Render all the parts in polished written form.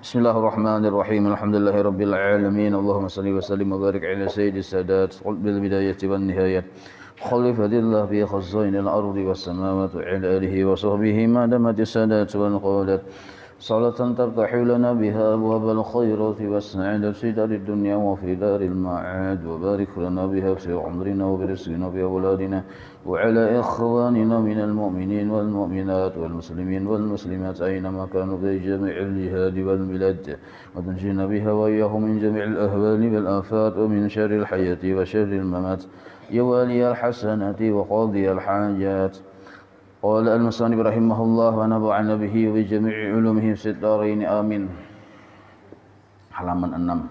Bismillahirrahmanirrahim. Alhamdulillahirabbil alamin. Allahumma shalli wa sallim wa barik ala sayyidis sadat bil bidayati wan nihayat. Khalifatillah fi khazainil ardi was samawati wa ala alihi wa sahbihi ma damat sadat wal qadat. Salatan tartahu lana biha abwabal khairati was sa'adati darid dunya wa fi daril ma'ad wa barik lana biha fi umrina wa bi rizqina wa awladina wa ala ikhwanina minal mu'minin wal mu'minat wal muslimin wal muslimat aynama kanu fi jami'il jihad wal bilad wa tunjina biha wa iyyahum min jami'il ahwali wal afat wa min syarril hayati wa syarril mamat ya waliyal hasanati wa qadiyal hajat. Qala al-musannif rahimahullah wa nafa'ana bihi wa bi jami'i ulumihi fid dharain amin. Halaman 6.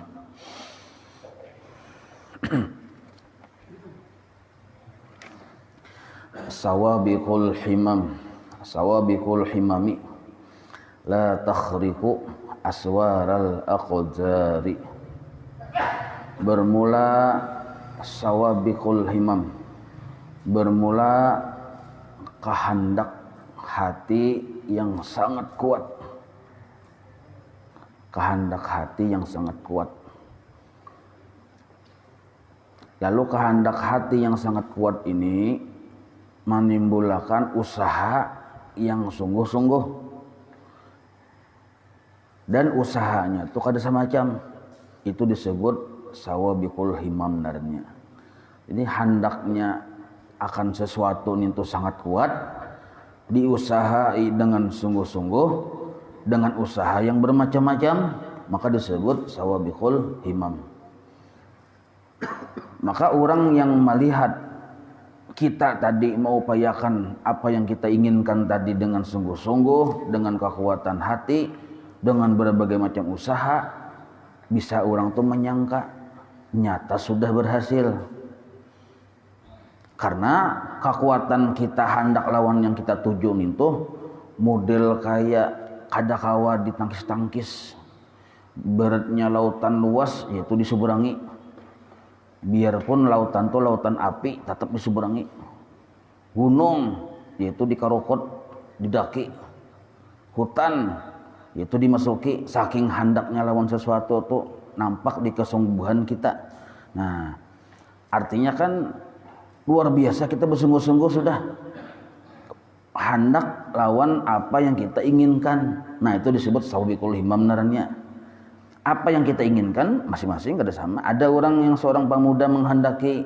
Sawabiqul himami la takhriqu aswaral aqdari. Bermula sawabiqul himam, bermula kehendak hati yang sangat kuat, kehendak hati yang sangat kuat. Lalu kehendak hati yang sangat kuat ini menimbulkan usaha yang sungguh-sungguh, dan usahanya itu kada semacam, itu disebut sawabiqul himam narnya. Jadi hendaknya akan sesuatu itu sangat kuat, diusahai dengan sungguh-sungguh, dengan usaha yang bermacam-macam, maka disebut sawabiqul himam. Maka orang yang melihat kita tadi mengupayakan apa yang kita inginkan tadi dengan sungguh-sungguh, dengan kekuatan hati, dengan berbagai macam usaha, bisa orang tuh menyangka nyata sudah berhasil. Karena kekuatan kita hendak lawan yang kita tuju itu model kayak kada kawa ditangkis-tangkis. Beratnya lautan luas yaitu diseberangi. Biarpun lautan itu lautan api tetap diseberangi. Gunung yaitu dikarokot, didaki. Hutan yaitu dimasuki, saking hendaknya lawan sesuatu tuh nampak di kesungguhan kita. Nah, artinya kan luar biasa kita bersungguh-sungguh sudah hendak lawan apa yang kita inginkan. Nah, itu disebut sawabiqul himam narnya. Apa yang kita inginkan masing-masing kada sama. Ada orang yang seorang pemuda menghendaki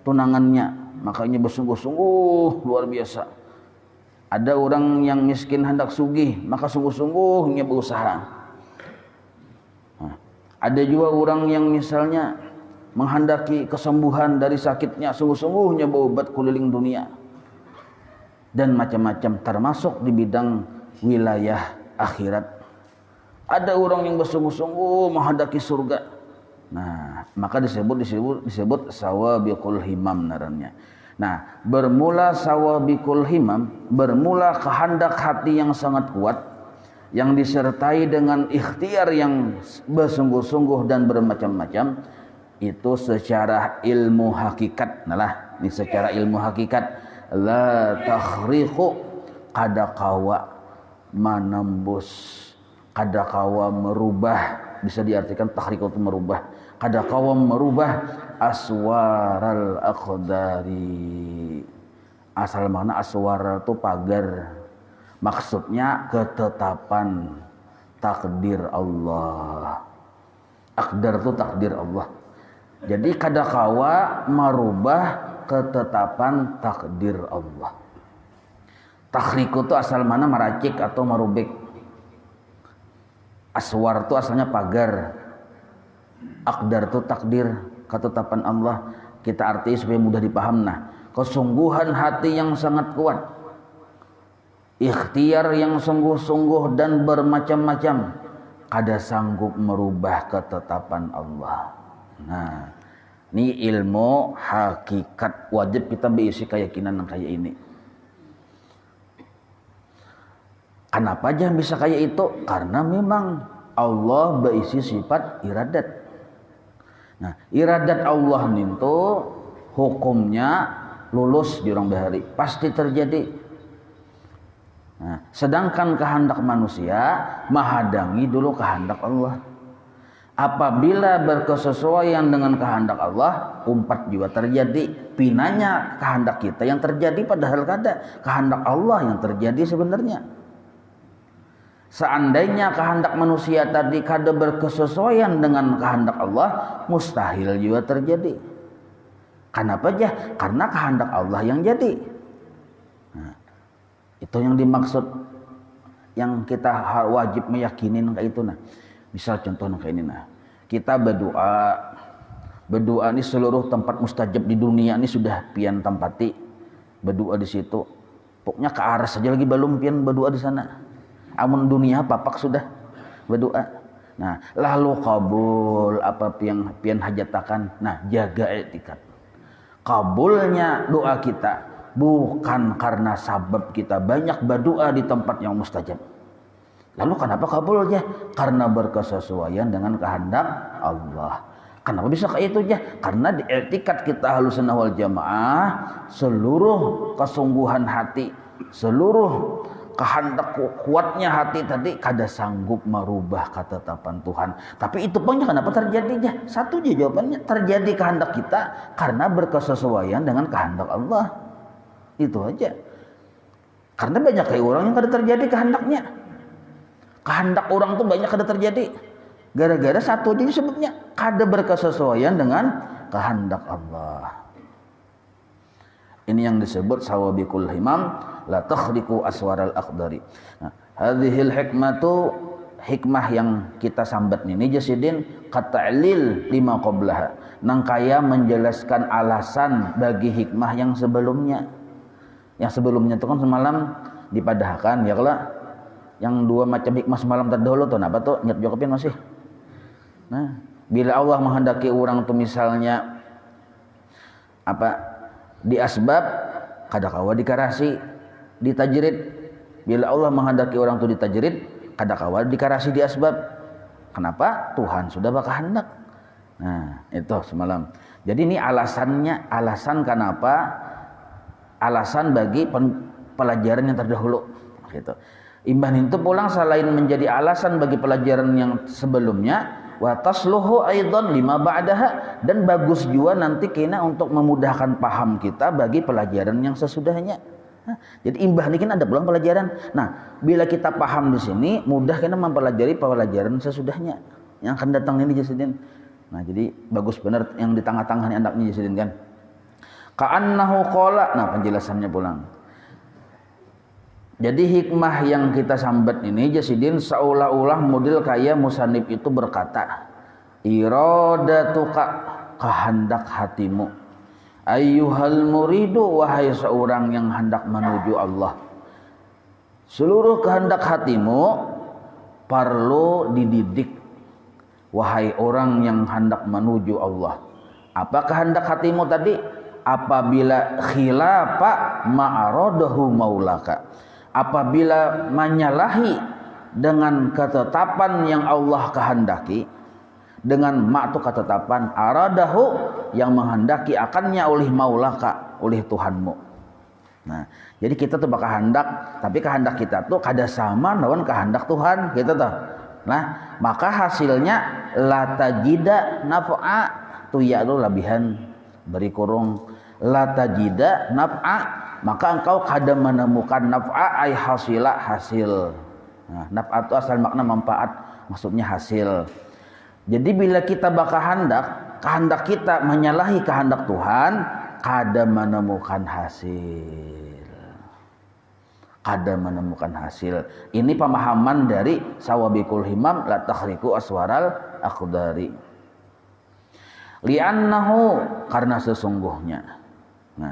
tunangannya, makanya bersungguh-sungguh luar biasa. Ada orang yang miskin hendak sugih, maka sungguh-sungguhnya berusaha. Nah, ada juga orang yang misalnya menghendaki kesembuhan dari sakitnya, sungguh-sungguhnya berobat keliling dunia. Dan macam-macam, termasuk di bidang wilayah akhirat. Ada orang yang bersungguh-sungguh menghendaki surga. Nah, maka disebut sawabiqul himam naranya. Nah, bermula sawabiqul himam, bermula kehendak hati yang sangat kuat, yang disertai dengan ikhtiar yang bersungguh-sungguh dan bermacam-macam, itu secara ilmu hakikat. Nah, ini secara ilmu hakikat, la takhriqu, kada kawa menembus, kada kawa merubah, bisa diartikan takhriqu itu merubah, kada kawa merubah aswaral aqdari. Asal mana aswar itu pagar, maksudnya ketetapan takdir Allah. Aqdar itu takdir Allah. Jadi kada kawa merubah ketetapan takdir Allah. Takhriqu itu asal mana meracik atau merubik. Aswar itu asalnya pagar. Aqdar itu takdir, ketetapan Allah. Kita arti supaya mudah dipaham. Nah, kesungguhan hati yang sangat kuat, ikhtiar yang sungguh-sungguh dan bermacam-macam, kada sanggup merubah ketetapan Allah. Nah, ini ilmu hakikat, wajib kita berisi keyakinan yang kayak ini. Kenapa aja bisa kayak itu? Karena memang Allah berisi sifat iradat. Nah, iradat Allah itu hukumnya lulus di orang bahari, pasti terjadi. Nah, sedangkan kehendak manusia menghadangi dulu kehendak Allah. Apabila berkesesuaian dengan kehendak Allah, umpat juga terjadi. Pinanya kehendak kita yang terjadi, padahal kada kehendak Allah yang terjadi sebenarnya. Seandainya kehendak manusia tadi kada berkesesuaian dengan kehendak Allah, mustahil juga terjadi. Kenapa aja? Karena kehendak Allah yang jadi. Nah, itu yang dimaksud, yang kita wajib meyakinin kayak itu. Nah, misal contohnya kayak ini, nah, kita berdoa ini seluruh tempat mustajab di dunia ini sudah pian tempati berdoa di situ. Pokoknya ke arah saja lagi belum pian berdoa di sana. Amun dunia papak sudah berdoa. Nah, lalu kabul apa pian hajatakan. Nah, jaga etikat. Kabulnya doa kita bukan karena sabab kita banyak berdoa di tempat yang mustajab. Lalu kenapa kabulnya? Karena berkesesuaian dengan kehendak Allah. Kenapa bisa kayak itu aja? Karena di etikat kita Ahlussunnah wal Jamaah, seluruh kesungguhan hati, seluruh kehendak kuatnya hati tadi kada sanggup merubah ketetapan Tuhan. Tapi itu punya kenapa terjadinya? Satu aja jawabannya, terjadi kehendak kita karena berkesesuaian dengan kehendak Allah. Itu aja. Karena banyak kayak orang yang kada terjadi kehendaknya. Kehendak orang tuh banyak kada terjadi. Gara-gara satu aja sebabnya kada berkesesuaian dengan kehendak Allah. Ini yang disebut sawabiqul himam la takhriqu aswaral aqdari. Nah, hadhil hikmatu, hikmah yang kita sambat ini jasidin kata'lil lima qablaha. Nang kaya menjelaskan alasan bagi hikmah yang sebelumnya. Yang sebelumnya itu kan semalam dipadahkan ya kalau yang dua macam hikmah semalam terdahulu tuh apa tuh nyet jawabin masih. Nah, bila Allah menghendaki orang tuh misalnya apa di asbab kada kawa dikarasi ditajrid. Bila Allah menghendaki orang itu ditajrid, kada kawa dikarasi di asbab. Kenapa? Tuhan sudah berkehendak. Nah, itu semalam. Jadi ini alasannya, alasan kenapa, alasan bagi pelajaran yang terdahulu gitu. Imbah itu pulang selain menjadi alasan bagi pelajaran yang sebelumnya, wa tasluhu aidan lima ba'daha, dan bagus juga nanti kena untuk memudahkan paham kita bagi pelajaran yang sesudahnya. Nah, jadi imbah ini kan ada pulang pelajaran. Nah, bila kita paham di sini, mudah kena mempelajari pelajaran sesudahnya yang akan datang ini jasidin. Nah, jadi bagus benar yang di tengah-tengah ini andaknya jasidin kan. Ka'annahu qala. Nah, penjelasannya pulang. Jadi hikmah yang kita sambat ini jasidin seolah-olah model kayak musannif itu berkata, iradatuka, kehendak hatimu, ayyuhal muridu, wahai seorang yang hendak menuju Allah, seluruh kehendak hatimu perlu dididik, wahai orang yang hendak menuju Allah. Apa kehendak hatimu tadi? Apabila khilafa ma'aradahu maulaka, apabila menyalahi dengan ketetapan yang Allah kehendaki, dengan ma'tu ketetapan aradahu yang menghendaki akannya oleh maulaka, oleh Tuhanmu. Nah, jadi kita tuh bakal hendak, tapi kehendak kita tuh kada sama dengan kehendak Tuhan, gitu tuh. Nah, maka hasilnya la tajida naf'a, tuh ya itu labihan beri kurung la tajida naf'a, maka engkau kada menemukan naf'a ay hasila, hasil. Nah, naf'a itu asal makna manfaat, maksudnya hasil. Jadi bila kita bakal kehendak kita menyalahi kehendak Tuhan, kada menemukan hasil. Kada menemukan hasil. Ini pemahaman dari sawabiqul himam la takhriqu aswaral aqdari. Li'annahu, karena sesungguhnya. Nah,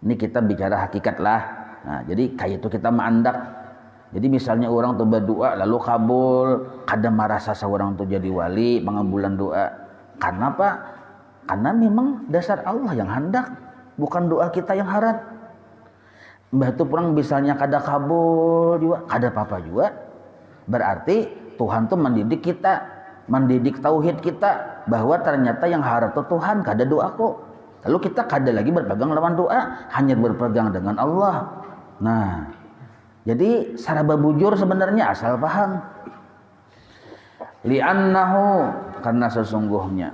ini kita bicara hakikat lah. Nah, jadi kayak itu kita mandak. Jadi misalnya orang tuh berdoa lalu kabul, kadang merasa seorang tuh jadi wali, pengabulan doa. Karena apa? Karena memang dasar Allah yang hendak, bukan doa kita yang harap. Mbah tuh orang misalnya kada kabul juga, kada apa-apa juga. Berarti Tuhan tuh mendidik kita, mendidik tauhid kita bahwa ternyata yang harap tuh Tuhan, kada doaku. Lalu kita kada lagi berpegang lawan doa, hanya berpegang dengan Allah. Nah, Jadi saraba bujur sebenarnya asal paham. Li'annahu, karena sesungguhnya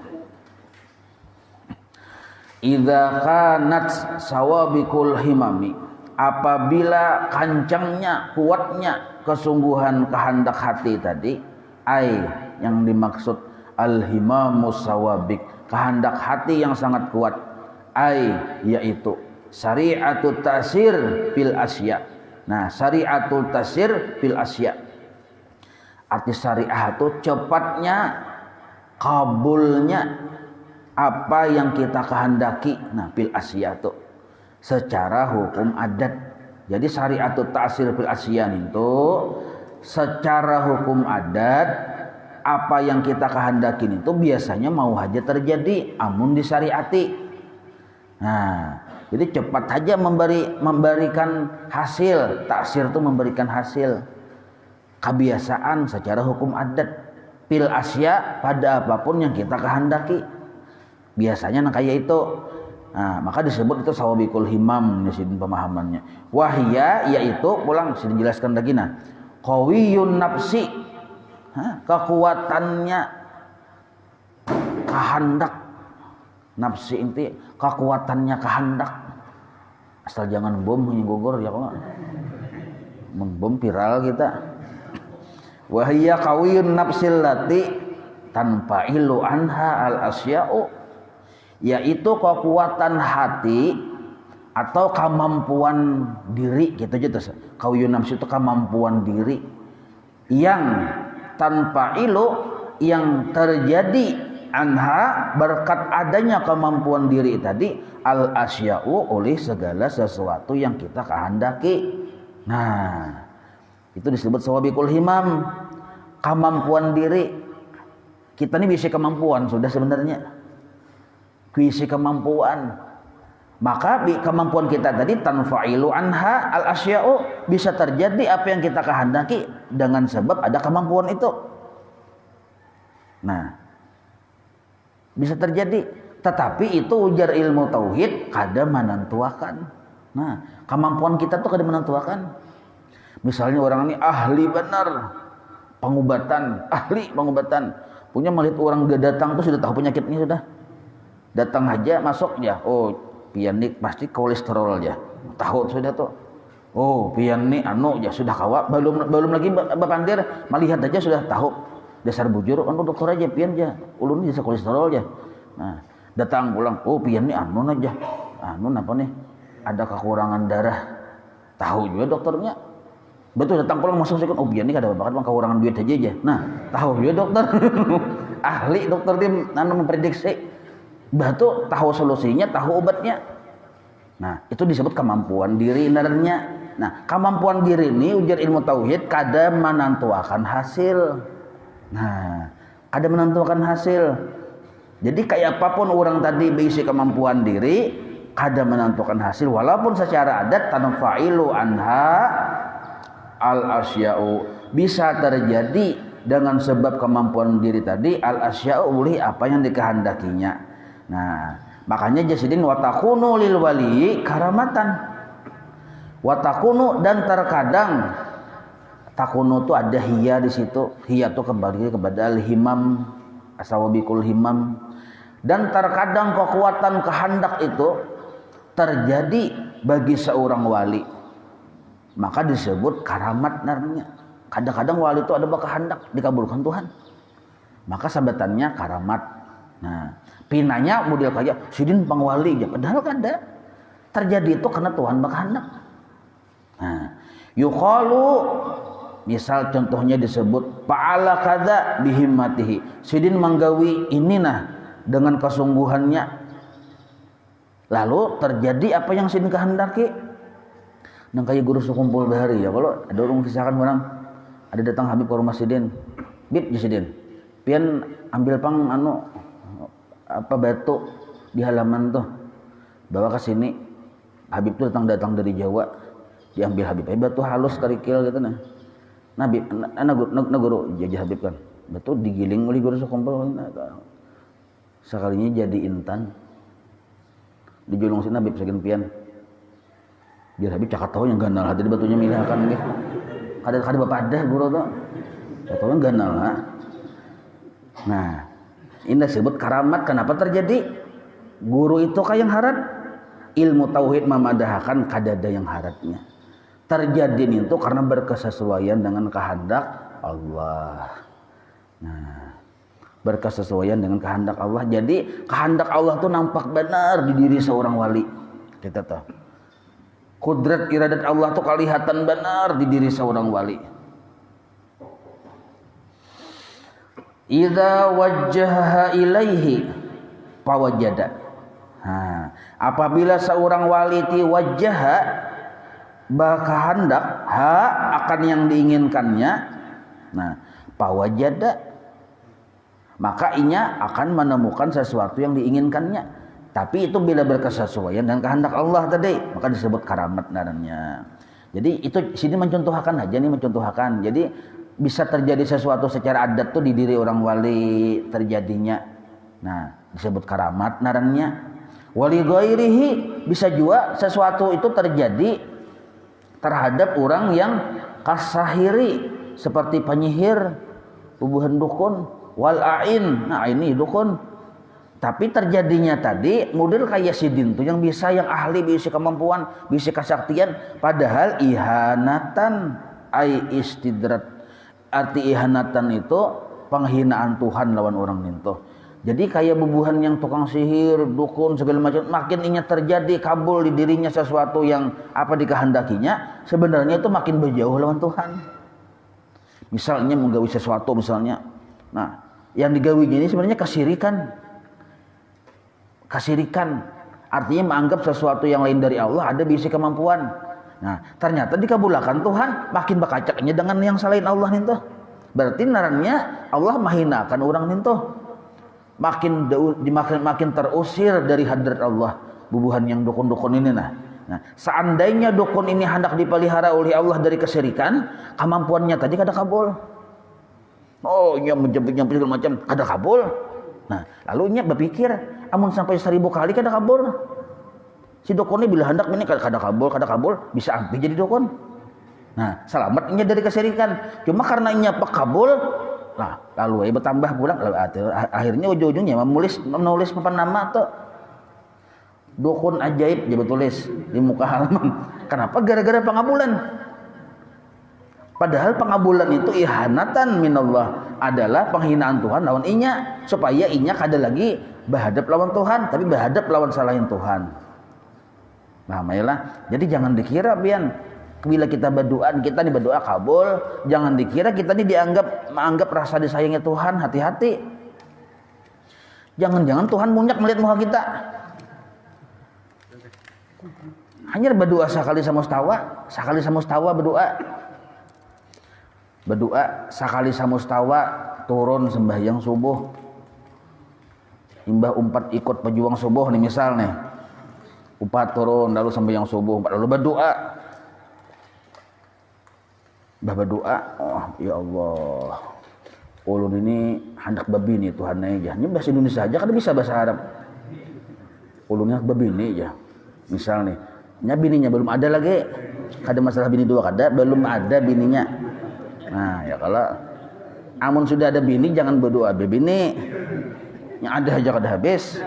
idza kanat sawabikul himami, apabila kancangnya, kuatnya kesungguhan kehendak hati tadi, yang dimaksud al-himamus sawabik, kehendak hati yang sangat kuat, yaitu syari'atul tasir fil asya. Nah, syari'atul tasir fil asya, arti syariah itu cepatnya kabulnya apa yang kita kehendaki. Nah, fil asya itu secara hukum adat. Jadi syari'atul tasir fil asya itu secara hukum adat, apa yang kita kehendaki itu biasanya mau aja terjadi amun disyariati. Nah, jadi cepat saja memberikan hasil. Taksir itu memberikan hasil. Kebiasaan secara hukum adat. Fil asya, pada apapun yang kita kehendaki. Biasanya kayak itu. Nah, maka disebut itu sawabikul himam di sini pemahamannya. Wahya, yaitu pulang sudah dijelaskan lagi. Nah, qawiyun nafsi, kekuatannya kehendak. Nafsi inti kekuatannya kehendak. Asal jangan bom menggogor ya kalau bom viral kita. Wahya qawiyun nafsil lati tanpa ilu anha al asya'u, yaitu kekuatan hati atau kemampuan diri gitu aja. Qawiyun nafsi itu kemampuan diri yang tanpa ilu, yang terjadi anha berkat adanya kemampuan diri tadi, al asya'u, oleh segala sesuatu yang kita kehendaki. Nah, itu disebut sawabikul himam, kemampuan diri. Kita ini bisa kemampuan sudah sebenarnya, bisa kemampuan. Maka kemampuan kita tadi tanfa'ilu anha al asya'u, bisa terjadi apa yang kita kehendaki dengan sebab ada kemampuan itu. Nah, bisa terjadi, tetapi itu ujar ilmu tauhid kada menentuakan. Nah, kemampuan kita tuh kada menentuakan. Misalnya orang ini ahli benar pengobatan, punya melihat orang dia datang tuh sudah tahu penyakitnya, sudah datang aja masuk ya, oh pian nih pasti kolesterol ya, tahu sudah tuh. Oh pian nih anu ya sudah kawa, belum lagi bapandir melihat aja sudah tahu. Dasar bujur kan dokter aja pian aja ulun bisa kolesterol ya. Nah, datang pulang, oh pian nih anu aja, anu apa nih, ada kekurangan darah, tahu juga dokternya. Betul, datang pulang masuk sekon, oh pian nih kada bakat kekurangan duit aja. Nah, tahu juga dokter. Ahli dokter dia memprediksi. Batu tahu solusinya, tahu obatnya. Nah, itu disebut kemampuan diri sebenarnya. Nah, kemampuan diri ini ujar ilmu tauhid kada menentukan hasil. Nah, kada menentukan hasil. Jadi kayak apapun orang tadi bisi kemampuan diri, kada menentukan hasil walaupun secara adat tanfa'ilu anha al asya'u, bisa terjadi dengan sebab kemampuan diri tadi al asya'u boleh apa yang dikehendakinya. Nah, makanya jasidin watakunu lil wali karamatan. Watakunu, dan terkadang takunu itu ada hiya di situ. Hiya itu kembali kepada al-himam, asawabikul himam. Dan terkadang kekuatan kehendak itu terjadi bagi seorang wali. Maka disebut karamat namanya. Kadang-kadang wali itu ada kehendak dikabulkan Tuhan. Maka sabatannya karamat. Nah, pinanya model kayak sidin pangwali aja, padahal kada. Terjadi itu karena Tuhan berkehendak. Nah, yuqalu, misal contohnya disebut fa'ala kadza bihimmatihi, sidin manggawi ini nah dengan kesungguhannya, lalu terjadi apa yang sidin kehendaki. Nang kayak guru sekumpul bahari ya, kalau ada orang kisahkan orang ada datang Habib ke rumah sidin, bib di sidin pian ambil pang anu apa batu di halaman tuh bawa ke sini. Habib tuh datang dari Jawa, diambil Habib batu halus kerikil gitu nah. Nabi anak guru jajah Habib kan batu digiling oleh guru sekumpul, sekalinya jadi intan dijulung si Habib sekian pian biar habis cakap tahu yang ganal hati di batunya milihkan ge kada bapak ada guru tuh tahu yang ganal ha? Nah ini disebut karamat. Kenapa terjadi? Guru itu kah yang harat? Ilmu tauhid memadahakan kadada yang haratnya terjadi itu karena berkesesuaian dengan kehendak Allah. Nah berkesesuaian dengan kehendak Allah. Jadi kehendak Allah tuh nampak benar di diri seorang wali. Kita tahu kudrat iradat Allah tuh kelihatan benar di diri seorang wali. Idza wajjaha ilaihi fawajada. Apabila seorang wali ti wajjaha berkehendak akan yang diinginkannya, nah fawajada maka inya akan menemukan sesuatu yang diinginkannya. Tapi itu bila berkesesuaian dengan kehendak Allah tadi, maka disebut karamat namanya. Jadi itu sini mencontohkan aja nih, mencontohkan. Jadi bisa terjadi sesuatu secara adat tuh di diri orang wali terjadinya. Nah, disebut karamat namanya. Wali ghairihi bisa juga sesuatu itu terjadi terhadap orang yang kasahiri seperti penyihir, bubuhan dukun, wal ain. Nah, ini dukun. Tapi terjadinya tadi model kayak sidin tuh yang bisa, yang ahli, bisa kemampuan, bisa kesaktian, padahal ihanatan ai istidrat. Arti ihanatan itu penghinaan Tuhan lawan orang itu. Jadi kayak bubuhan yang tukang sihir, dukun segala macam, makin inya terjadi kabul di dirinya sesuatu yang apa dikehendakinya, sebenarnya itu makin berjauh lawan Tuhan. Misalnya menggawi sesuatu misalnya. Nah, yang digawinya ini sebenarnya kasirikan artinya menganggap sesuatu yang lain dari Allah ada bisi kemampuan. Nah ternyata dikabulkan Tuhan makin bakacaknya dengan yang selain Allah itu. Berarti narannya Allah mahinakan orang itu makin terusir dari hadrat Allah bubuhan yang dukun-dukun ini. Nah seandainya dukun ini hendak dipelihara oleh Allah dari kesirikan, kemampuannya tadi kada kabul. Oh nya menjemput segala macam kada kabul. Nah lalu nya berpikir amun sampai 1000 kali kada kabul. Si dukun ini bila hendak ini kada kabul bisa ampi jadi dukun. Nah, selamatnya dari kesirikan. Cuma karena inya kabul, nah lalu bertambah pulang akhirnya ujung-ujungnya menulis papan nama tuh dukun ajaib dia tulis di muka halaman. Kenapa? Gara-gara pengabulan. Padahal pengabulan itu ihanatan minallah, adalah penghinaan Tuhan lawan inya, supaya inya kada lagi berhadap lawan Tuhan, tapi berhadap lawan salahin Tuhan. Paham ya lah? Jadi jangan dikira pian bila kita berdoa, kita nih berdoa kabul, jangan dikira kita nih menganggap rasa disayangnya Tuhan. Hati-hati. Jangan-jangan Tuhan munyak melihat muka kita. Hanya berdoa sekali samustawa berdoa sekali samustawa turun sembahyang subuh, imbah umpat ikut pejuang subuh nih misal nih, umpat turun lalu sembahyang subuh, lalu berdoa, oh ya Allah, ulun ini hendak babini Tuhan aja, ini bahasa Indonesia aja kan bisa bahasa Arab, ulunnya babini aja, misal nih, bininya belum ada lagi, kada masalah bini dua kada, belum ada bininya. Nah ya kalau amun sudah ada bini jangan berdoa bini yang ada aja kada habis.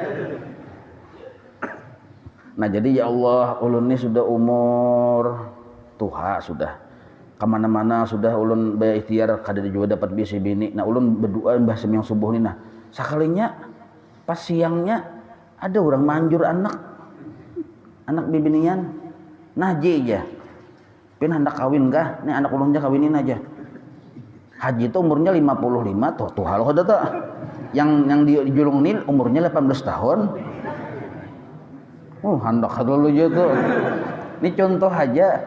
Nah jadi ya Allah ulun ini sudah umur tuha, sudah kemana-mana sudah ulun berikhtiar kada juga dapat bisi bini. Nah ulun berdoa mbah sembahyang subuh ni, nah sakalinya pas siangnya ada orang manjur anak bibinian nah aja pin hendak kawin kah, nih anak ulunnya kawinin aja. Haji itu umurnya 55 tuh halo kada tuh. Yang di Julung Nil umurnya 18 tahun. Hendak dulu aja tuh. Ini contoh aja.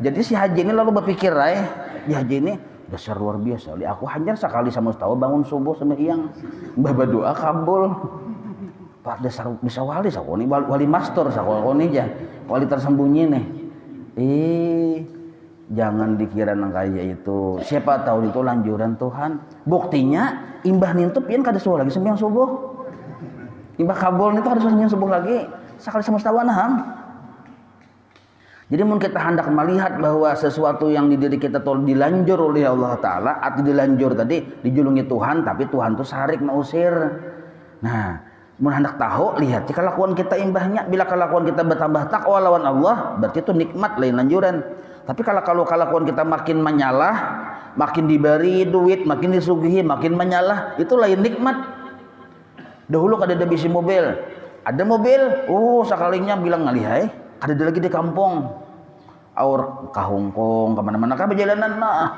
Jadi si haji ini lalu berpikir ya haji ini dasar luar biasa. Aku hanya sekali sama setahun bangun subuh sembahyang, berdoa kabul. Pak dasar bisa wali sakoni wali master sakoni aja. Wali tersembunyi nih. Jangan dikira nang kaya itu. Siapa tahu itu lanjuran Tuhan. Buktinya imbah nintu pian kada subuh lagi sembahyang subuh. Imbah kabul itu kada sembahyang subuh lagi. Sakali samustawa naham. Jadi mun kita hendak melihat bahwa sesuatu yang di diri kita tuh dilanjur oleh Allah Ta'ala, atau dilanjur tadi dijulungi Tuhan, tapi Tuhan tuh sarik mausir. Nah, mun hendak tahu, lihat jika kelakuan kita imbahnya. Bila kelakuan kita bertambah takwa lawan Allah, berarti itu nikmat lain lanjuran. Tapi kalau kelakuan kita makin menyalah, makin diberi duit, makin disuguhi, makin menyalah, itu lain nikmat. Dahulu kada ada bisi mobil, ada mobil, sekalinya bilang ngalihai, kada ada lagi di kampung, aur ke Hongkong, kemana-mana kah perjalanan, nah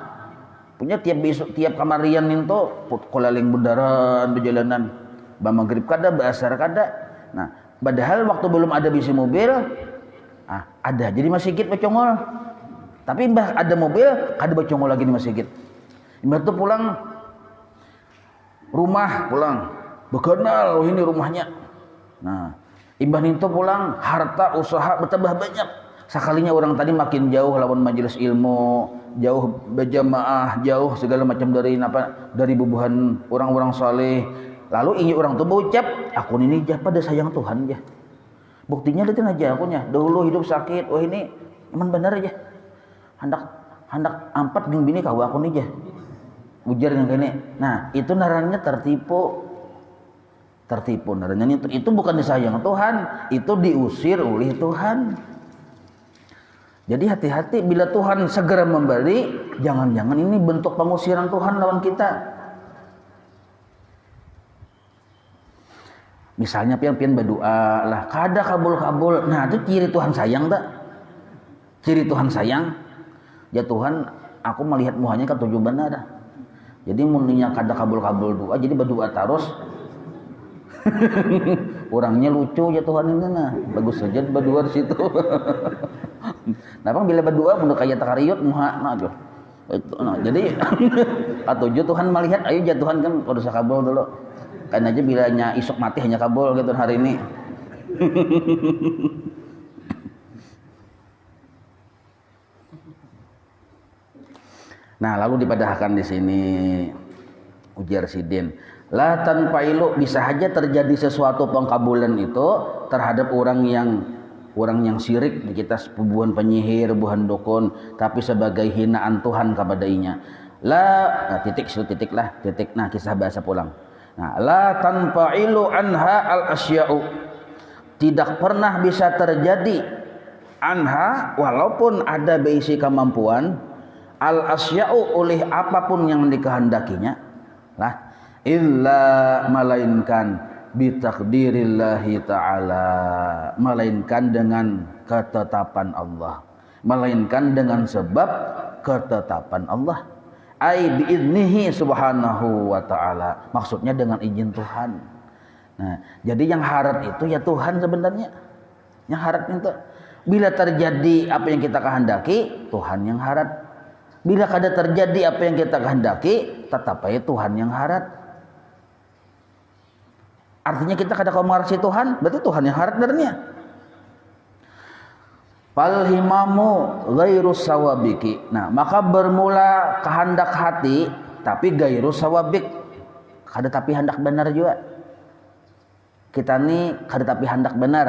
punya tiap kamarian itu kolaling bundaran perjalanan, maghrib kada, asar kada. Nah, padahal waktu belum ada bisi mobil, ada jadi masjid bacongol. Tapi mbah ada mobil, kada bacongol lagi di masjid. Mbah tuh pulang rumah, bekenal, ini rumahnya. Nah, imbah itu pulang, harta usaha bertambah banyak. Sekalinya orang tadi makin jauh lawan majelis ilmu, jauh berjamaah, jauh segala macam dari bubuhan orang-orang saleh. Lalu ini orang tuh berucap, aku ini jah pada sayang Tuhan jah. Buktinya lihat aja akunya, dahulu hidup sakit, ini emang benar aja. Hendak ampat jeung bini kau aku nih jah. Ujar yang gini. Nah, itu narannya tertipu narannya itu bukan disayang Tuhan, itu diusir oleh Tuhan. Jadi hati-hati bila Tuhan segera memberi, jangan-jangan ini bentuk pengusiran Tuhan lawan kita. Misalnya pian berdoa lah, kada kabul-kabul. Nah, itu ciri Tuhan sayang tak? Ciri Tuhan sayang. Ya Tuhan, aku melihatmu hanya ketujuh benar. Jadi muninya kada kabul-kabul doa, jadi berdoa terus. Orangnya lucu ya Tuhan ini nah, bagus saja berdua di situ. Nah, bila berdoa mun kaya takariyut muha nah tuh. Nah, jadi ketujuh Tuhan melihat, ayo ya Tuhan kan kudu sakabul dulu. Kan aja bilanya isuk mati hanya kabul gitu hari ini. Nah, lalu dipadahkan di sini ujar Sidin, la tanfailu, bisa saja terjadi sesuatu pengkabulan itu terhadap orang yang syirik di kita, buhan penyihir, buhan dukun, tapi sebagai hinaan Tuhan kepadanya. Nah, titik nah kisah bahasa pulang. Nah, la tanfailu anha al asya'u, tidak pernah bisa terjadi anha, walaupun ada beisi kemampuan, al asya'u oleh apapun yang dikehendakinya lah, illa malainkan bitakdirillahi ta'ala, malainkan dengan ketetapan Allah, malainkan dengan sebab ketetapan Allah, ai biiznihi subhanahu wa ta'ala, maksudnya dengan izin Tuhan. Nah, jadi yang harat itu ya Tuhan sebenarnya, yang harat itu bila terjadi apa yang kita kehendaki, Tuhan yang harat. Bila kada terjadi apa yang kita kehendaki, tetap aja Tuhan yang harat. Artinya kita kada kau mengarasi Tuhan, berarti Tuhan yang harat darnya. Fal himamu ghairu sawabiki. Nah, maka bermula kehendak hati tapi ghairu sawabik. Kada tapi hendak benar juga. Kita ni kada tapi hendak benar.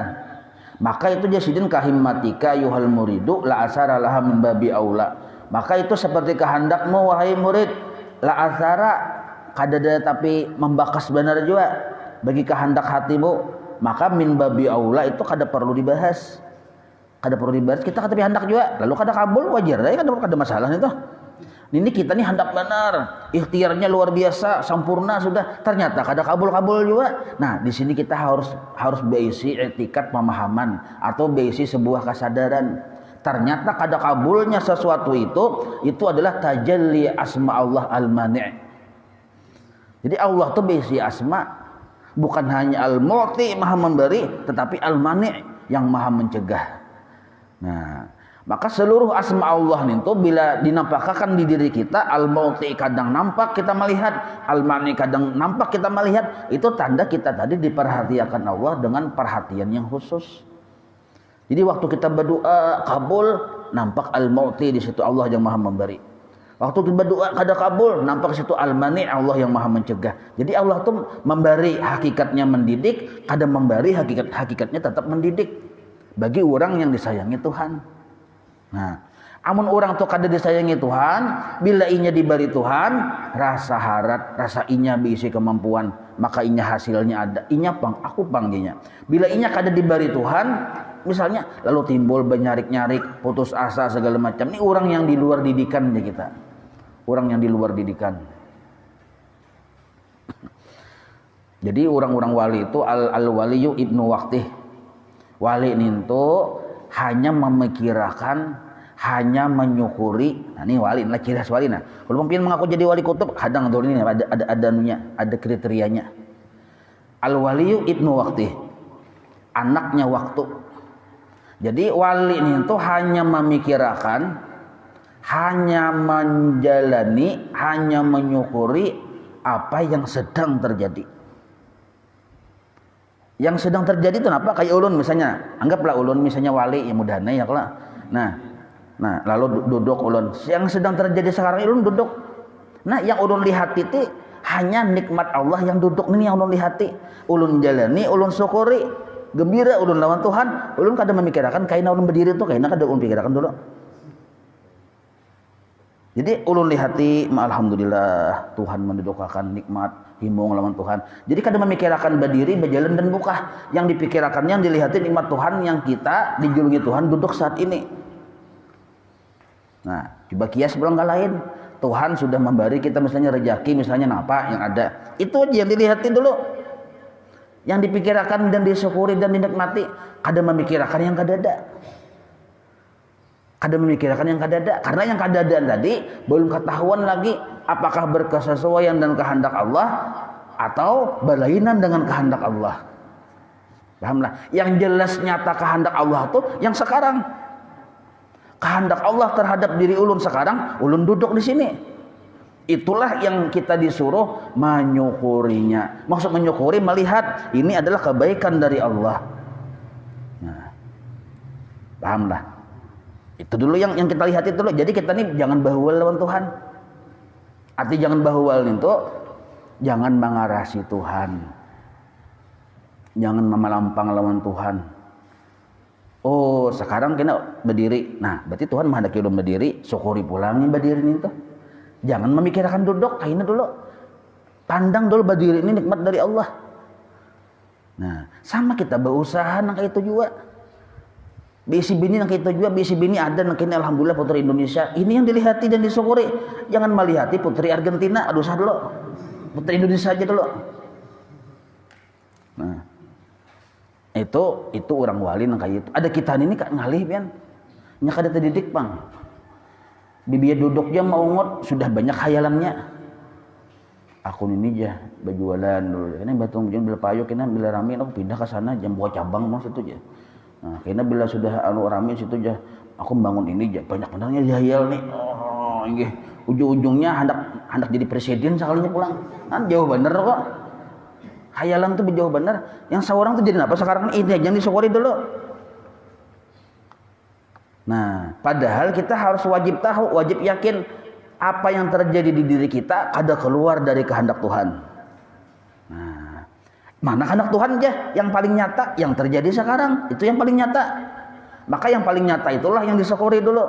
Maka itu jasidin kahimmatika yuhal muridu la asara laha min babi aula. Maka itu seperti kehendakmu wahai murid, la asara kada tapi membakas benar juga bagi kehendak hatimu, maka min babi aula itu kada perlu dibahas. Kada perlu dibahas, kita tapi hendak juga, lalu kada kabul wajar, kada masalah itu. Ini kita nih hendak benar, ikhtiarnya luar biasa, sempurna sudah, ternyata kada kabul juga. Nah, di sini kita harus berisi etikat pemahaman atau berisi sebuah kesadaran. Ternyata kada kabulnya sesuatu itu adalah tajalli asma Allah al-mani'. Jadi Allah itu berisi asma, bukan hanya al-mu'ti maha memberi, tetapi al-mani' yang maha mencegah. Nah, maka seluruh asma Allah itu bila dinampakkan di diri kita, al-mu'ti kadang nampak kita melihat, al-mani' kadang nampak kita melihat, itu tanda kita tadi diperhatikan Allah dengan perhatian yang khusus. Jadi waktu kita berdoa kabul, nampak al-mu'ti di situ Allah yang maha memberi. Waktu kita berdoa kada kabul, nampak di situ al-mani' Allah yang maha mencegah. Jadi Allah tuh memberi hakikatnya mendidik, kada memberi hakikatnya tetap mendidik bagi orang yang disayangi Tuhan. Nah, amun orang tuh kada disayangi Tuhan, bila inya diberi Tuhan, rasa harap, rasa inya berisi kemampuan, maka inya hasilnya ada. Inya pang, aku pangginya. Bila inya kada diberi Tuhan, misalnya lalu timbul benyarik-nyarik, putus asa segala macam. Ini orang yang di luar didikannya kita. Orang yang di luar didikan. Jadi orang-orang wali itu al-waliyu ibnu waqtih. Wali itu hanya memikirkan, hanya menyukuri. Nah, ini wali, nah ciri khas wali. Nah, kalau pemimpin mengaku jadi wali kutub, kadang ini ada kriterianya. Al-waliyu ibnu waqtih. Anaknya waktu. Jadi wali itu hanya memikirkan, hanya menjalani, hanya menyukuri apa yang sedang terjadi. Yang sedang terjadi itu apa? Kayak ulun misalnya, anggaplah ulun misalnya wali yang mudahnya ya kalau. Nah, lalu duduk ulun. Yang sedang terjadi sekarang ulun duduk. Nah, yang ulun lihat itu hanya nikmat Allah yang duduk ini yang ulun lihat. Ulun jalani, ulun syukuri, gembira ulun lawan Tuhan. Ulun kada memikirkan kaina ulun berdiri itu kaina kada ulun pikirkan dulu. Jadi ulun lihati, alhamdulillah Tuhan mendudukkan nikmat himung lawan Tuhan. Jadi kada memikirkan berdiri, berjalan dan buka. Yang dipikirkannya, yang dilihatin nikmat Tuhan yang kita dijulungi Tuhan duduk saat ini. Nah, coba kias belum lain. Tuhan sudah memberi kita misalnya rezeki, misalnya apa yang ada. Itu aja yang dilihatin dulu. Yang dipikirkan dan disyukuri dan dinikmati. Kada memikirkan yang kada ada. Kada memikirkan yang kada ada. Karena yang kada ada tadi belum ketahuan lagi apakah berkesesuaian dan kehendak Allah atau berlainan dengan kehendak Allah. Pahamlah? Yang jelas nyata kehendak Allah tuh yang sekarang. Kehendak Allah terhadap diri ulun sekarang, ulun duduk di sini. Itulah yang kita disuruh menyukurinya. Maksud menyukuri melihat ini adalah kebaikan dari Allah. Nah, pahamlah? Itu dulu yang kita lihat itu dulu. Jadi kita nih jangan bahwal lawan Tuhan. Arti jangan bahwal itu jangan mengarasi Tuhan. Jangan memalampang lawan Tuhan. Oh, sekarang kena berdiri. Nah, berarti Tuhan menghendaki ulun berdiri, syukuri pulangnya berdiri itu. Jangan memikirkan duduk, kaina dulu. Pandang dulu berdiri ini nikmat dari Allah. Nah, sama kita berusaha nang kayak itu juga. Bisi bini nang kita juga, bisi bini ada nang kini alhamdulillah putri Indonesia. Ini yang dilihati dan disyukuri. Jangan melihati putri Argentina, aduh sah dulu. Putri Indonesia aja dulu. Nah, itu orang wali nang kayak itu. Ada kita ini kak ngalih pian. Nya kada terdidik bang. Bibir duduknya mau ngot sudah banyak khayalannya. Aku ini aja berjualan dulu. Ini batung bujang bila payung, kena bila rame aku pindah ke sana jam buat cabang mas itu aja. Nah, karena bila sudah rame situ aja, aku bangun ini aja banyak benarnya jahil nih. Oh, ini ujung-ujungnya hendak jadi presiden sekalinya pulang. Kan jauh bener kok. Khayalan tuh jauh bener. Yang seorang tuh jadi apa sekarang ini aja yang disyukuri dulu. Nah, padahal kita harus wajib tahu, wajib yakin apa yang terjadi di diri kita ada keluar dari kehendak Tuhan. Nah, mana kehendak Tuhan aja yang paling nyata yang terjadi sekarang itu yang paling nyata. Maka yang paling nyata itulah yang disyukuri dulu.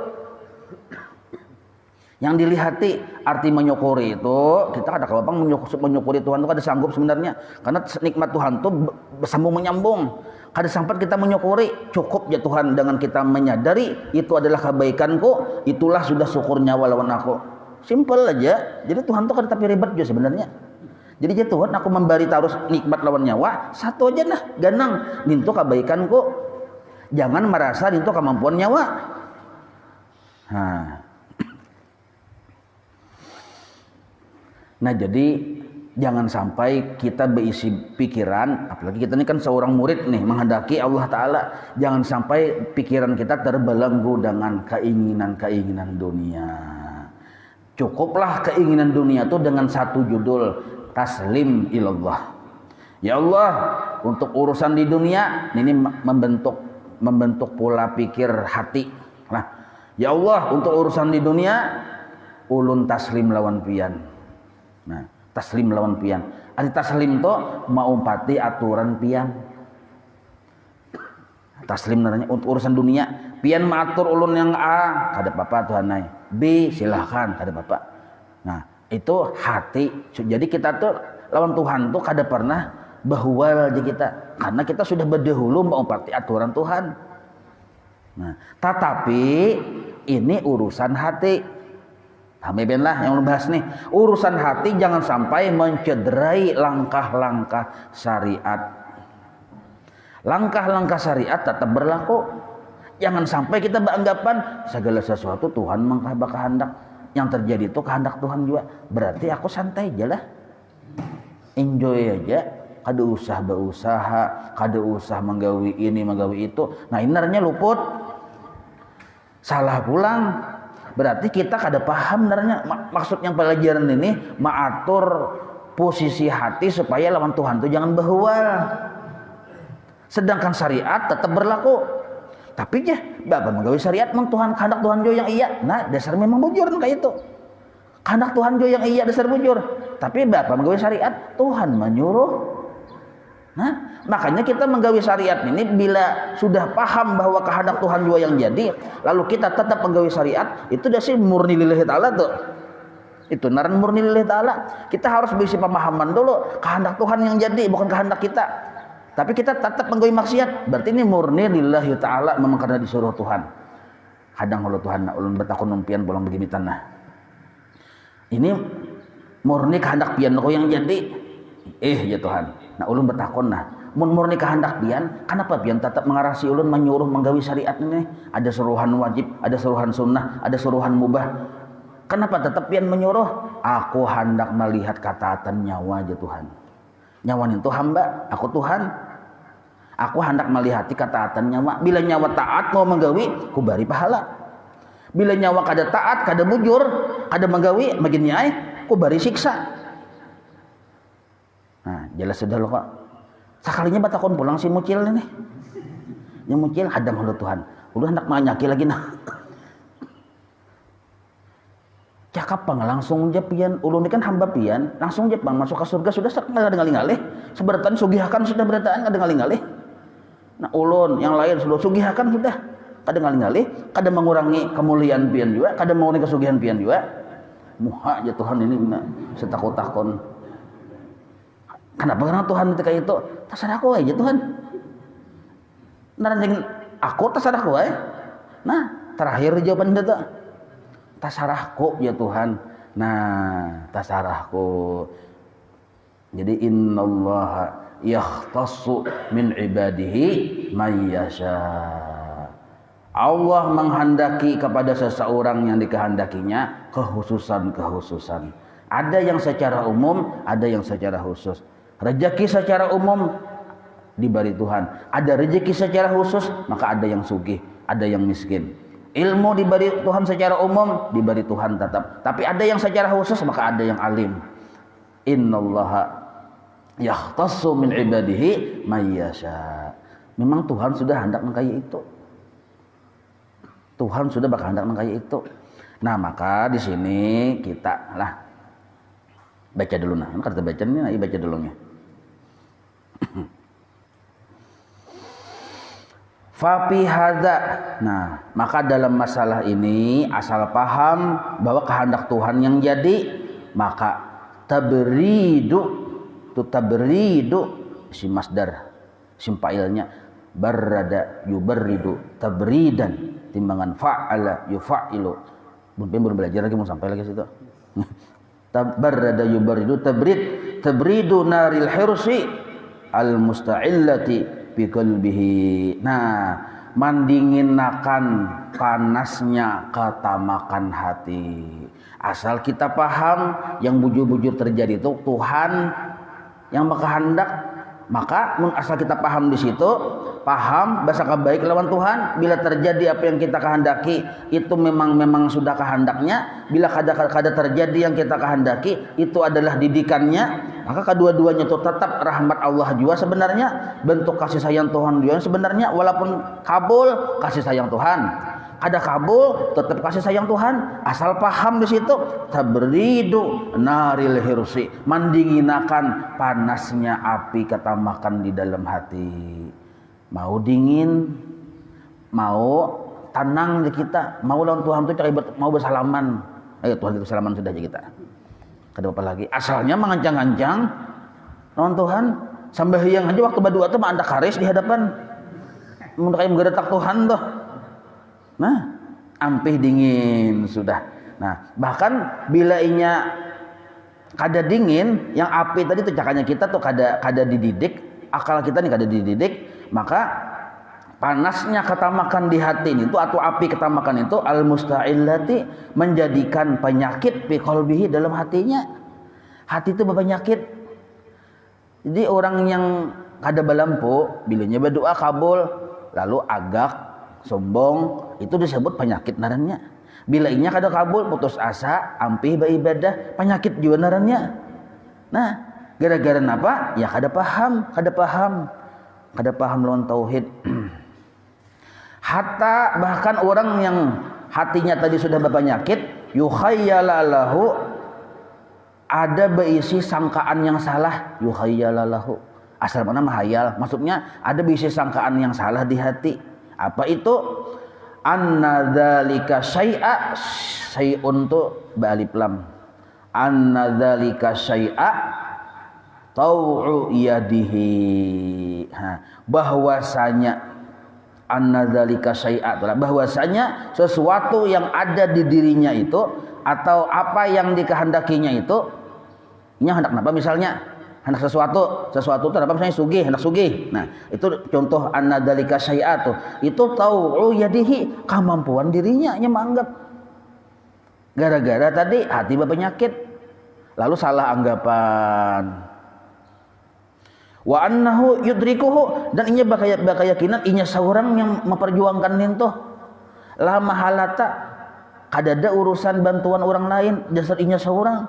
Yang dilihati arti menyukuri itu kita ada kalau menyukuri Tuhan itu kada sanggup sebenarnya karena nikmat Tuhan itu bersambung menyambung. Kada sempat kita menyukuri, cukup ya Tuhan dengan kita menyadari itu adalah kebaikanku, itulah sudah syukurnya walaupun aku. Simple aja. Jadi Tuhan tuh kada tapi ribet juga sebenarnya. Jadi ya Tuhan aku memberi terus nikmat lawan nyawa, satu aja nah, ganang. Nintu kebaikanku. Jangan merasa nintu kemampuan nyawa. Nah, jadi jangan sampai kita berisi pikiran, apalagi kita ini kan seorang murid nih menghendaki Allah Ta'ala, jangan sampai pikiran kita terbelenggu dengan keinginan-keinginan dunia. Cukuplah keinginan dunia itu dengan satu judul, taslim ilallah. Ya Allah, untuk urusan di dunia ini membentuk pola pikir hati. Nah, ya Allah, untuk urusan di dunia ulun taslim lawan pian. Nah, taslim lawan pian. Arti taslim to mau pati aturan pian. taslim naranya untuk urusan dunia. Pian matur ulun yang A kada apa Tuhanai, B silahkan kada apa. Nah itu hati. Jadi kita tuh lawan Tuhan tuh kada pernah bahwal aja kita, karena kita sudah berdahulu menghormati aturan Tuhan. Nah tetapi ini urusan hati. Lah yang bahas nih, urusan hati jangan sampai mencederai langkah-langkah syariat. Langkah-langkah syariat tetap berlaku. Jangan sampai kita beranggapan segala sesuatu Tuhan berkehendak. Yang terjadi itu kehendak Tuhan juga. Berarti aku santai aja lah, enjoy aja, kada usah berusaha, kada usah menggawi ini menggawi itu. Nah ini naranya luput, salah pulang. Berarti kita kada paham naranya maksudnya pelajaran ini mengatur posisi hati supaya lawan Tuhan itu jangan bahwal. Sedangkan syariat tetap berlaku. Tapi ya, bapak menggawi syariat memang Tuhan kehendak Tuhan jo yang iya. Nah, dasar memang bujur kayak itu. Kehendak Tuhan jo yang iya dasar bujur. Tapi bapak menggawi syariat Tuhan menyuruh. Nah, makanya kita menggawi syariat ini bila sudah paham bahwa kehendak Tuhan juga yang jadi, lalu kita tetap menggawi syariat, itu dah sih murni lillahi ta'ala tuh. Itu naran murni lillahi ta'ala. Kita harus berisi pemahaman dulu kehendak Tuhan yang jadi, bukan kehendak kita. Tapi kita tetap menggawi maksiat, berarti ini murni lillahi ta'ala, memang karena disuruh Tuhan. Hadang Allah Tuhan ulun bertakun numpian pulang begini tanah. Ini murni kehendak pian kau yang jadi. Ya Tuhan. Nah ulun bertakon nah, murni kehendak pian, kenapa pian tetap mengarasi ulun menyuruh menggawi syariat ini? Ada suruhan wajib, ada suruhan sunnah, ada suruhan mubah. Kenapa tetap pian menyuruh? Aku hendak melihat ketaatan nyawa aja Tuhan. Nyawa itu hamba, aku Tuhan. Aku hendak melihati ketaatan nyawa. Bila nyawa taat mau menggawi, ku bari pahala. Bila nyawa kada taat, kada bujur, kada menggawi, makin nyai, ku bari siksa. Nah, jelas sudah loh kok. Sekalinya batakon pulang si mucil ini. Yang mucil hadam Allah Tuhan. Udah hendak manyaki lagi nah. Cakap bang langsung aja pian. Ulun ini kan hamba pian. Langsung aja bang masuk ke surga sudah kada ngalih-ngalih. Seberatan sugihakan sudah berataan kada ngalih-ngalih. Nah ulun yang lain sudah sugihakan sudah kada ngalih-ngalih. Kada mengurangi kemuliaan pian juga. Kada mengurangi kesugihan pian juga. Muha aja Tuhan ini setakut-takon. Kenapa karena Tuhan ketika itu terserah aku aja Tuhan. Naranjing aku terserah aku aja. Nah terakhir jawaban itu terserahku ya Tuhan. Nah terserahku. Jadi innallaha yakhtassu min ibadihi may yasha. Allah menghendaki kepada seseorang yang dikehendakinya kekhususan. Ada yang secara umum, ada yang secara khusus. Rezeki secara umum diberi Tuhan. Ada rezeki secara khusus, maka ada yang sugih, ada yang miskin. Ilmu diberi Tuhan secara umum, diberi Tuhan tetap. Tapi ada yang secara khusus, maka ada yang alim. Innallaha yakhtassu min ibadihi may yasha. Memang Tuhan sudah hendak mengkaya itu. Tuhan sudah berkehendak mengkaya itu. Nah, maka di sini kita lah baca dulu nah. Kata baca ini, nah, baca dulu nya. Fapi hadza. Nah, maka dalam masalah ini asal paham bahwa kehendak Tuhan yang jadi, maka tabridu si masdar sim fa'ilnya barrada yubarridu tabridan timbangan fa'ala yufa'ilu. Belum belajar lagi mau sampai lagi situ. Tabarrada yubarridu tabridu naril hirsi al musta'illati bi qalbihi. Nah, mandinginakan panasnya ketamakan hati. Asal kita paham yang bujur-bujur terjadi itu Tuhan yang berkehendak, maka asal kita paham di situ, paham bahasa baik lawan Tuhan. Bila terjadi apa yang kita kehendaki, itu memang sudah kehendaknya. Bila kada terjadi yang kita kehendaki, itu adalah didikannya. Maka kedua-duanya itu tetap rahmat Allah juga sebenarnya, bentuk kasih sayang Tuhan juga sebenarnya. Walaupun kabul kasih sayang Tuhan, ada kabul tetap kasih sayang Tuhan. Asal paham di situ, tabridu naril hirsi, mandinginakan panasnya api ketamakan di dalam hati. Mau dingin mau tenang di kita, mau lawan Tuhan tuh mau bersalaman. Ayo Tuhan itu salaman sudah aja kita. Kada apa lagi. Asalnya mengancang-ancang lawan Tuhan, sambahyang aja waktu berdoa tuh mah anda karis di hadapan. Mun kayak menggeretak Tuhan tuh. Nah, ampih dingin sudah. Nah, bahkan bila inya kada dingin, yang api tadi tuh cakanya kita tuh kada dididik, akal kita nih kada dididik, maka panasnya ketamakan di hati itu atau api ketamakan itu al-musta'illati menjadikan penyakit fi qalbihi dalam hatinya. Hati itu berpenyakit. Jadi orang yang kada balampu bilanya berdoa kabul lalu agak sombong itu disebut penyakit narannya. Bila inya kada kabul putus asa ampih beribadah penyakit juga narannya. Nah, gara-gara apa? Ya kada paham lawan tauhid. Hatta bahkan orang yang hatinya tadi sudah berpenyakit yukhayyalalahu ada berisi sangkaan yang salah yukhayyalalahu asal mana mahayal maksudnya ada berisi sangkaan yang salah di hati. Apa itu? Anna dzalika syai'un tu ba'alif lam. Anna dzalika syai'a tau'u yadihi. Bahwasanya anna dzalika syai'a bahwasanya sesuatu yang ada di dirinya itu atau apa yang dikehendakinya itu nya hendak apa misalnya hendak sesuatu itu apa misalnya sugih hendak sugih. Nah, itu contoh anna dzalika syai'a itu tau'u yadihi kemampuan dirinya nya menganggap gara-gara tadi hati berpenyakit lalu salah anggapan. Wa annahu yudrikuhu dan inya bakayakinan inya seorang yang memperjuangkan itu la mahalata kadada urusan bantuan orang lain dasar inya seorang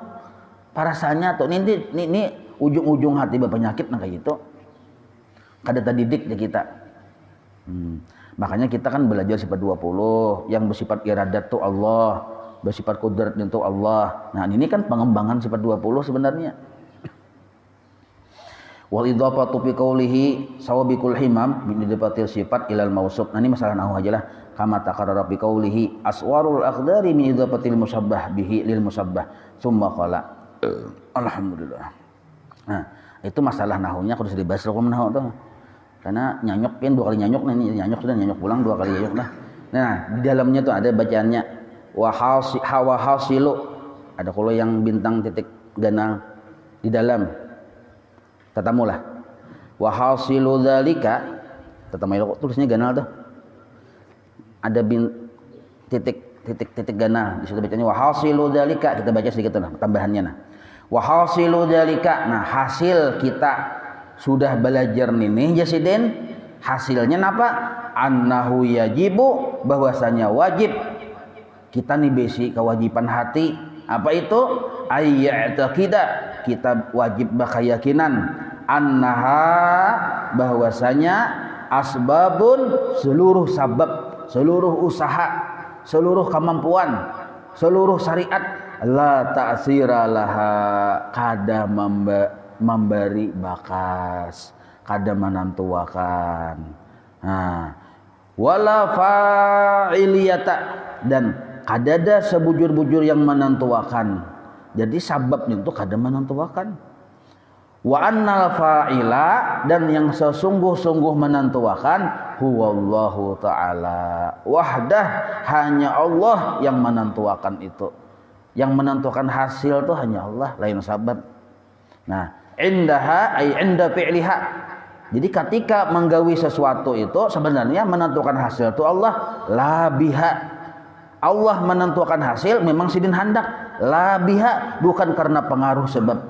parasanya tuh ini ujung-ujung hati berpenyakit nah kayak gitu kada terdidik ya kita. Makanya kita kan belajar sifat 20 yang bersifat iradat tuh Allah, bersifat kudrat itu Allah. Nah, ini kan pengembangan sifat 20 sebenarnya. Wal idhafatu fi qawlihi sawabiqul himam bidhafatil sifat ilal mausuf. Nah, ini masalah nahu aja lah. Kama taqarrara fi qawlihi aswarul aqdari min idhafatil musabbah bihi lil musabbah. Tsumma qala alhamdulillah. Nah, itu masalah nahunya kudu dibahas hukum nahu tuh. Karena nyanyokin 2 kali nyanyok nih, nyanyok sudah nyanyok pulang 2 kali nyanyok dah. Nah, di dalamnya tuh ada bacaannya wa hasilu. Ada kalau yang bintang titik ganal di dalam tatamulah wa hasilu dzalika tatamu tulisnya ganal tuh ada titik ganal di situ bacanya wa hasilu dzalika kita baca sedikit tuh tambahannya nah wa hasilu dzalika nah hasil kita sudah belajar nih jasidin hasilnya apa annahu yajibu bahwasanya wajib kita nih besi kewajiban hati apa itu ayya'taqida kita wajib berkeyakinan annaha bahwasanya asbabun seluruh sabab seluruh usaha seluruh kemampuan seluruh syariat la ta'sira laha kada memberi bakas kada menantuakan wala fa'iliyata dan kadada sebujur-bujur yang menentuakan. Jadi sababnya itu kada menentuakan. Wa annal fa'ila dan yang sesungguh-sungguh menentuakan huwallahu ta'ala. Wahdah hanya Allah yang menentuakan itu. Yang menentukan hasil itu hanya Allah, lain sabab. Nah, indaha ay inda fi'liha. Jadi ketika menggawi sesuatu itu sebenarnya menentukan hasil itu Allah la biha. Allah menentukan hasil memang sidin hendak la biha bukan karena pengaruh sebab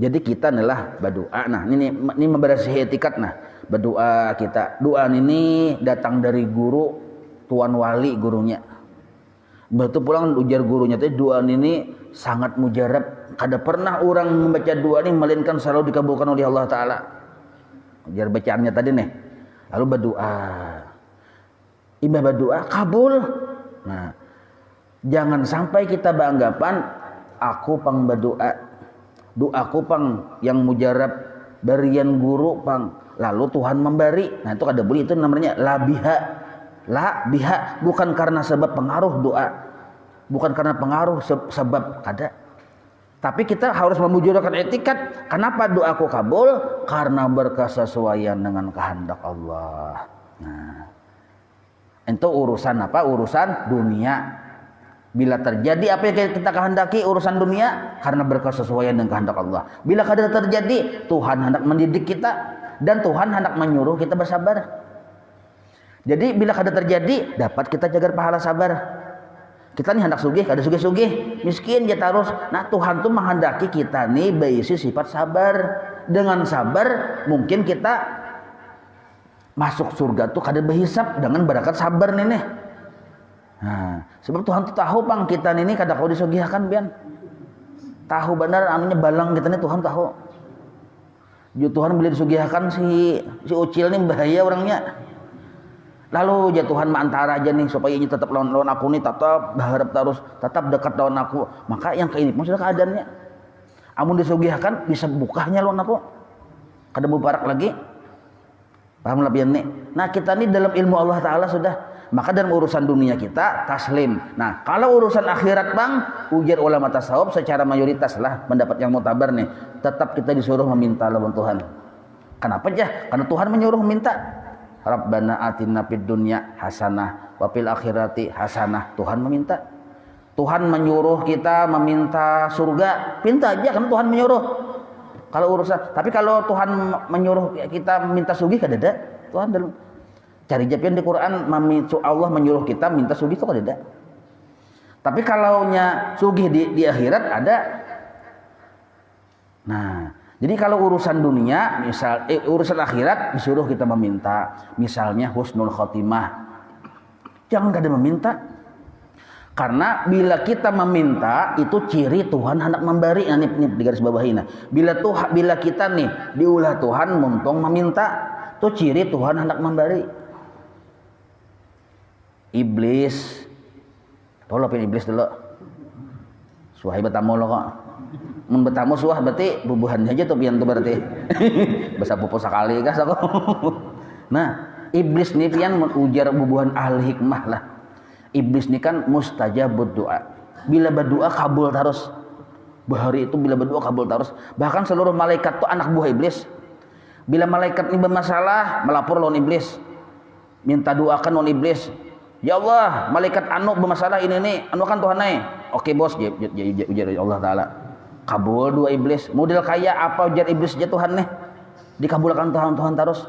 jadi kita adalah berdoa nah ini memberasi etikat nah berdoa kita doa ini datang dari guru tuan wali gurunya betul pulang ujar gurunya tadi doa ini sangat mujarab kada pernah orang membaca doa ini melainkan selalu dikabulkan oleh Allah Ta'ala ujar bacaannya tadi nih lalu berdoa ibadah berdoa kabul. Nah, jangan sampai kita beranggapan aku pang berdoa doaku pang yang mujarab berian guru pang lalu Tuhan memberi. Nah itu kada boleh, itu namanya labiha. Labiha bukan karena sebab pengaruh doa, bukan karena pengaruh sebab kada. Tapi kita harus memujudkan etikat. Kenapa doaku kabul? Karena berkesesuaian dengan kehendak Allah. Nah, itu urusan apa? Urusan dunia. Bila terjadi apa yang kita kehendaki urusan dunia, karena berkesesuaian dengan kehendak Allah. Bila kada terjadi, Tuhan hendak mendidik kita dan Tuhan hendak menyuruh kita bersabar. Jadi bila kada terjadi, dapat kita jaga pahala sabar. Kita nih hendak sugih, kada sugih-sugih, miskin ya terus. Nah Tuhan tuh menghendaki kita nih berisi sifat sabar. Dengan sabar mungkin kita masuk surga tuh kada berhisap dengan berkat sabar nih. Nah, sebab Tuhan tuh tahu bang kita ini kada kau disugihkan bian. Tahu benar anunya balang kita nih Tuhan tahu. Tuhan beli disugihkan si ucil nih bahaya orangnya. Lalu ya Tuhan antara aja nih supaya ini tetap lawan aku nih, tetap berharap terus, tetap dekat lawan aku. Maka yang kayak ini pun sudah keadaannya. Amun disugihkan bisa bukanya lawan aku. Kada mubarak lagi. Paham lah pian nih. Nah kita nih dalam ilmu Allah Taala sudah. Maka dalam urusan dunia kita taslim. Nah kalau urusan akhirat bang, ujar ulama tasawuf secara mayoritas lah pendapat yang mutabar nih. Tetap kita disuruh meminta lawan Tuhan. Kenapa aja? Karena Tuhan menyuruh meminta. Rabbana atina fid dunya hasanah wa fil akhirati hasanah. Tuhan meminta. Tuhan menyuruh kita meminta surga, minta aja karena Tuhan menyuruh. Kalau urusan, tapi kalau Tuhan menyuruh kita minta sugih kada ada. Tuhan dalam cari japian di Quran Allah menyuruh kita minta sugih itu kada ada. Tapi kalau nya sugih di akhirat ada. Nah, jadi kalau urusan dunia, urusan akhirat disuruh kita meminta, misalnya husnul khotimah. Jangan kada meminta. Karena bila kita meminta itu ciri Tuhan hendak memberi. Nah, ini di garis bawahin. Bila kita nih diulah Tuhan muntung meminta, itu ciri Tuhan hendak memberi. Iblis. Tolong iblis dulu. Suhai betamu lo kok. Mun betamu suah berarti bubuhannya aja tuh pian tuh berarti. Basa pupus sekali kas aku. Nah, iblis nih pian ujar bubuhan ahli hikmah lah. Iblis nih kan mustajabud doa. Bila berdoa kabul terus. Bahari itu bila berdoa kabul terus. Bahkan seluruh malaikat tuh anak buah iblis. Bila malaikat ini bermasalah, melapor lawan iblis. Minta doakan lawan iblis. Ya Allah, malaikat anu bermasalah ini nih, anu kan Tuhan nih. Oke bos, ujar Allah Taala. Kabul dua iblis. Model kaya apa ujar iblis aja Tuhan nih. Dikabulkan Tuhan terus.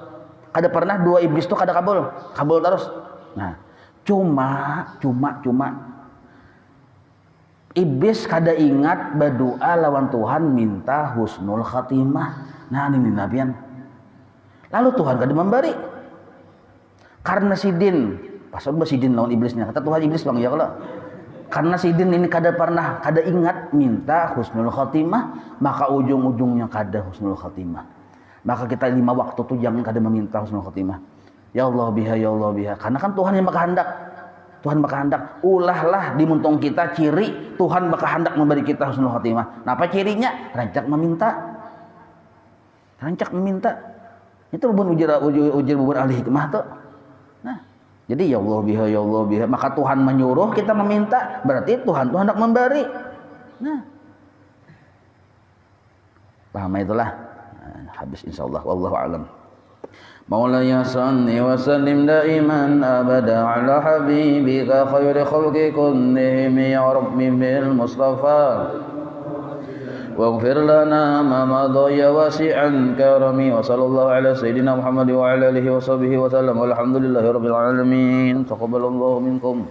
Kada pernah dua iblis tuh kada kabul terus. Nah, cuma iblis kada ingat berdoa lawan Tuhan minta husnul khatimah. Nah ini nabian. Lalu Tuhan kada memberi. Karena sidin, pasal sidin lawan iblisnya. Kata Tuhan iblis bang ya kalau. Karena sidin ini kada ingat minta husnul khatimah, maka ujung-ujungnya kada husnul khatimah. Maka kita 5 waktu tuh jangan kada meminta husnul khatimah. Ya Allah biha, ya Allah biha. Karena kan Tuhan yang berkehendak. Tuhan berkehendak. Ulahlah di muntung kita ciri Tuhan berkehendak memberi kita husnul khatimah. Nah, apa cirinya? Rancak meminta. Itu ujar bubur ahli hikmah tuh. Nah, jadi ya Allah biha, ya Allah biha. Maka Tuhan menyuruh kita meminta, berarti Tuhan hendak memberi. Nah, paham itulah. Nah, habis insyaallah wallahu a'lam. Maulaya salli wa sallim daiman abada ala habibika khairi khalqi kullihim ya rabbi bil mustafa waghfir lana ma madha ya wasi'an karami wa sallallahu ala sayyidina Muhammad wa ala alihi wa sahbihi wa sallam walhamdulillahi rabbil alamin taqabbalallahu minkum.